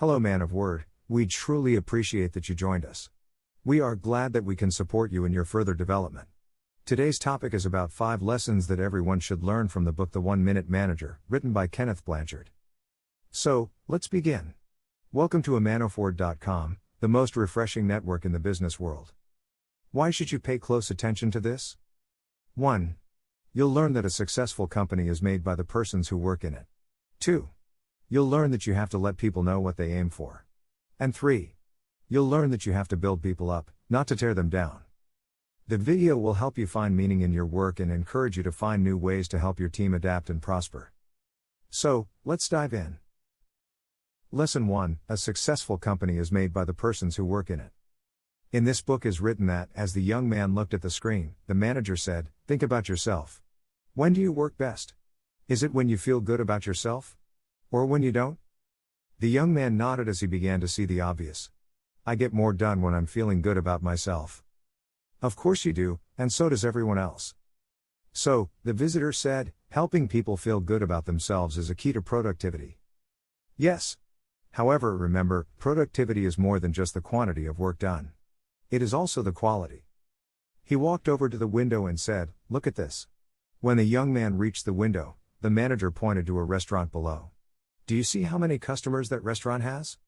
Hello, man of word, we truly appreciate that you joined us. We are glad that we can support you in your further development. Today's topic is about 5 lessons that everyone should learn from the book The 1 Minute Manager, written by Kenneth Blanchard. So, let's begin. Welcome to amanoford.com, the most refreshing network in the business world. Why should you pay close attention to this? 1. You'll learn that a successful company is made by the persons who work in it. 2. You'll learn that you have to let people know what they aim for. And 3. You'll learn that you have to build people up, not to tear them down. The video will help you find meaning in your work and encourage you to find new ways to help your team adapt and prosper. So, let's dive in. Lesson 1: A successful company is made by the persons who work in it. In this book is written that, as the young man looked at the screen, the manager said, "Think about yourself. When do you work best? Is it when you feel good about yourself? Or when you don't?" The young man nodded as he began to see the obvious. "I get more done when I'm feeling good about myself." "Of course you do, and so does everyone else." So, the visitor said, helping people feel good about themselves is a key to productivity. Yes. However, remember, productivity is more than just the quantity of work done. It is also the quality. He walked over to the window and said, "Look at this." When the young man reached the window, the manager pointed to a restaurant below. "Do you see how many customers that restaurant has?"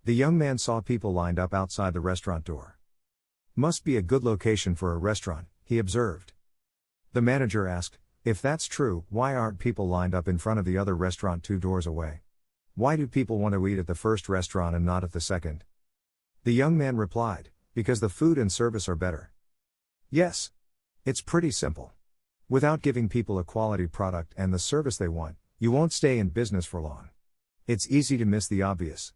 The young man saw people lined up outside the restaurant door. "Must be a good location for a restaurant," he observed. The manager asked, "If that's true, why aren't people lined up in front of the other restaurant 2 doors away? Why do people want to eat at the first restaurant and not at the second?" The young man replied, "Because the food and service are better." Yes. It's pretty simple. Without giving people a quality product and the service they want, you won't stay in business for long. It's easy to miss the obvious.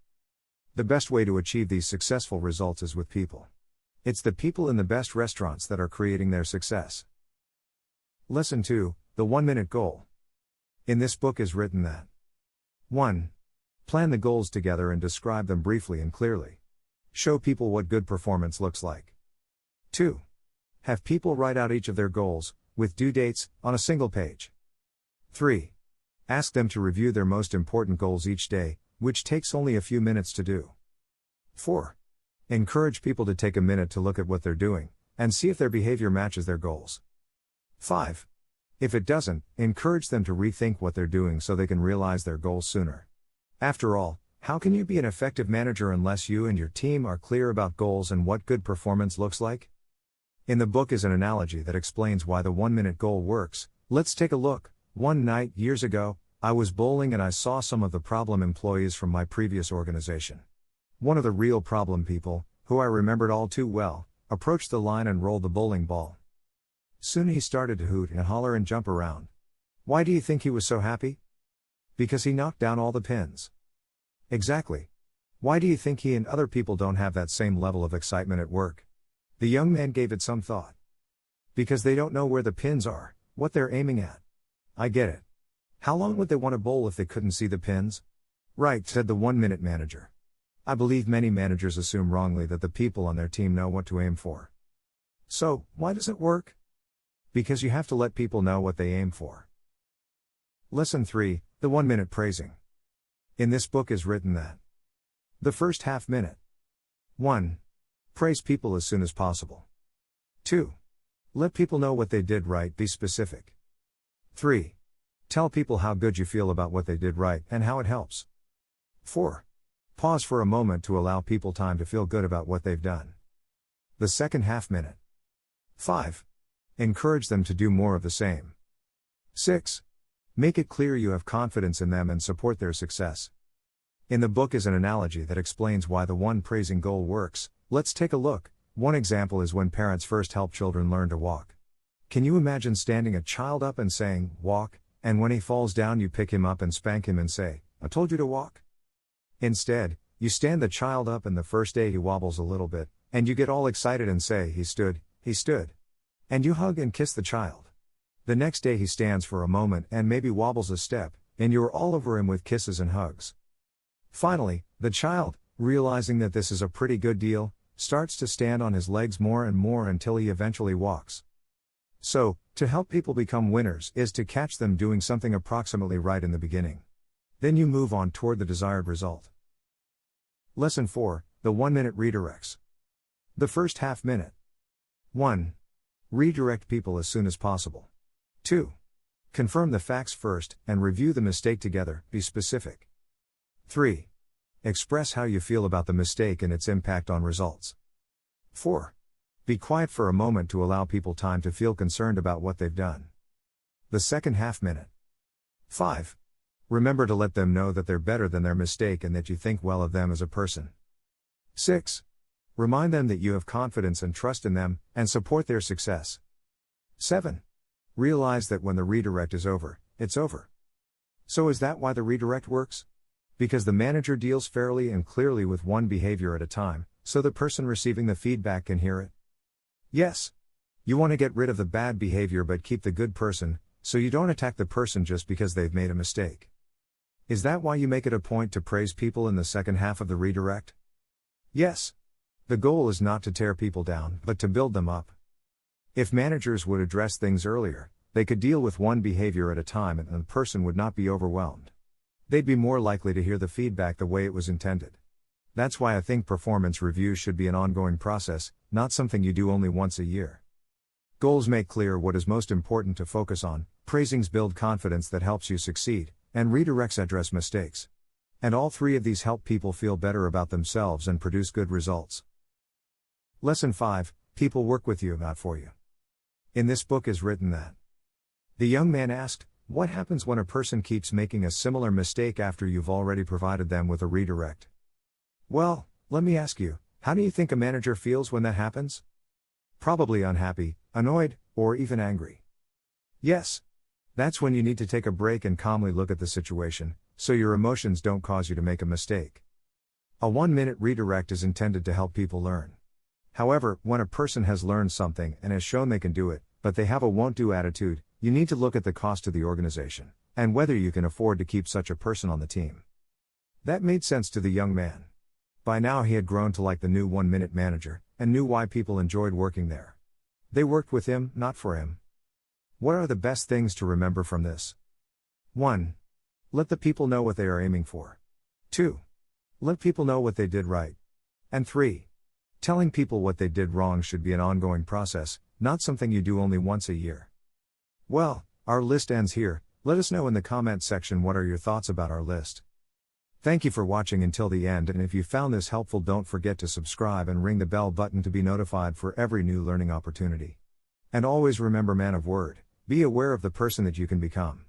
The best way to achieve these successful results is with people. It's the people in the best restaurants that are creating their success. Lesson 2: The 1-minute goal. In this book is written that 1. Plan the goals together and describe them briefly and clearly. Show people what good performance looks like. 2. Have people write out each of their goals, with due dates, on a single page. 3. Ask them to review their most important goals each day, which takes only a few minutes to do. 4. Encourage people to take a minute to look at what they're doing, and see if their behavior matches their goals. 5. If it doesn't, encourage them to rethink what they're doing so they can realize their goals sooner. After all, how can you be an effective manager unless you and your team are clear about goals and what good performance looks like? In the book is an analogy that explains why the 1-minute goal works. Let's take a look. One night, years ago, I was bowling and I saw some of the problem employees from my previous organization. One of the real problem people, who I remembered all too well, approached the line and rolled the bowling ball. Soon he started to hoot and holler and jump around. Why do you think he was so happy? Because he knocked down all the pins. Exactly. Why do you think he and other people don't have that same level of excitement at work? The young man gave it some thought. Because they don't know where the pins are, what they're aiming at. I get it. How long would they want to bowl if they couldn't see the pins? Right, said the 1-minute manager. I believe many managers assume wrongly that the people on their team know what to aim for. So, why does it work? Because you have to let people know what they aim for. Lesson 3: The 1-minute praising. In this book is written that the first half minute. 1. Praise people as soon as possible. 2. Let people know what they did right, be specific. 3. Tell people how good you feel about what they did right and how it helps. 4. Pause for a moment to allow people time to feel good about what they've done. The second half minute. 5. Encourage them to do more of the same. 6. Make it clear you have confidence in them and support their success. In the book is an analogy that explains why the 1 praising goal works. Let's take a look. One example is when parents first help children learn to walk. Can you imagine standing a child up and saying, "Walk," and when he falls down you pick him up and spank him and say, "I told you to walk"? Instead, you stand the child up and the first day he wobbles a little bit, and you get all excited and say, he stood. And you hug and kiss the child. The next day he stands for a moment and maybe wobbles a step, and you're all over him with kisses and hugs. Finally, the child, realizing that this is a pretty good deal, starts to stand on his legs more and more until he eventually walks. So, to help people become winners is to catch them doing something approximately right in the beginning. Then you move on toward the desired result. Lesson 4, the 1-minute redirects. The first half minute. 1. Redirect people as soon as possible. 2. Confirm the facts first, and review the mistake together, be specific. 3. Express how you feel about the mistake and its impact on results. 4. Be quiet for a moment to allow people time to feel concerned about what they've done. The second half minute. 5. Remember to let them know that they're better than their mistake and that you think well of them as a person. 6. Remind them that you have confidence and trust in them, and support their success. 7. Realize that when the redirect is over, it's over. So is that why the redirect works? Because the manager deals fairly and clearly with one behavior at a time, so the person receiving the feedback can hear it? Yes. You want to get rid of the bad behavior but keep the good person, so you don't attack the person just because they've made a mistake. Is that why you make it a point to praise people in the second half of the redirect? Yes. The goal is not to tear people down, but to build them up. If managers would address things earlier, they could deal with one behavior at a time and the person would not be overwhelmed. They'd be more likely to hear the feedback the way it was intended. That's why I think performance reviews should be an ongoing process, not something you do only once a year. Goals make clear what is most important to focus on, praisings build confidence that helps you succeed, and redirects address mistakes. And all three of these help people feel better about themselves and produce good results. Lesson 5, people work with you, not for you. In this book is written that the young man asked, what happens when a person keeps making a similar mistake after you've already provided them with a redirect? Well, let me ask you, how do you think a manager feels when that happens? Probably unhappy, annoyed, or even angry. Yes. That's when you need to take a break and calmly look at the situation, so your emotions don't cause you to make a mistake. A 1-minute redirect is intended to help people learn. However, when a person has learned something and has shown they can do it, but they have a won't-do attitude, you need to look at the cost to the organization, and whether you can afford to keep such a person on the team. That made sense to the young man. By now he had grown to like the new 1-minute manager, and knew why people enjoyed working there. They worked with him, not for him. What are the best things to remember from this? 1. Let the people know what they are aiming for. 2. Let people know what they did right. And 3. Telling people what they did wrong should be an ongoing process, not something you do only once a year. Well, our list ends here. Let us know in the comment section what are your thoughts about our list. Thank you for watching until the end, and if you found this helpful, don't forget to subscribe and ring the bell button to be notified for every new learning opportunity. And always remember, man of word, be aware of the person that you can become.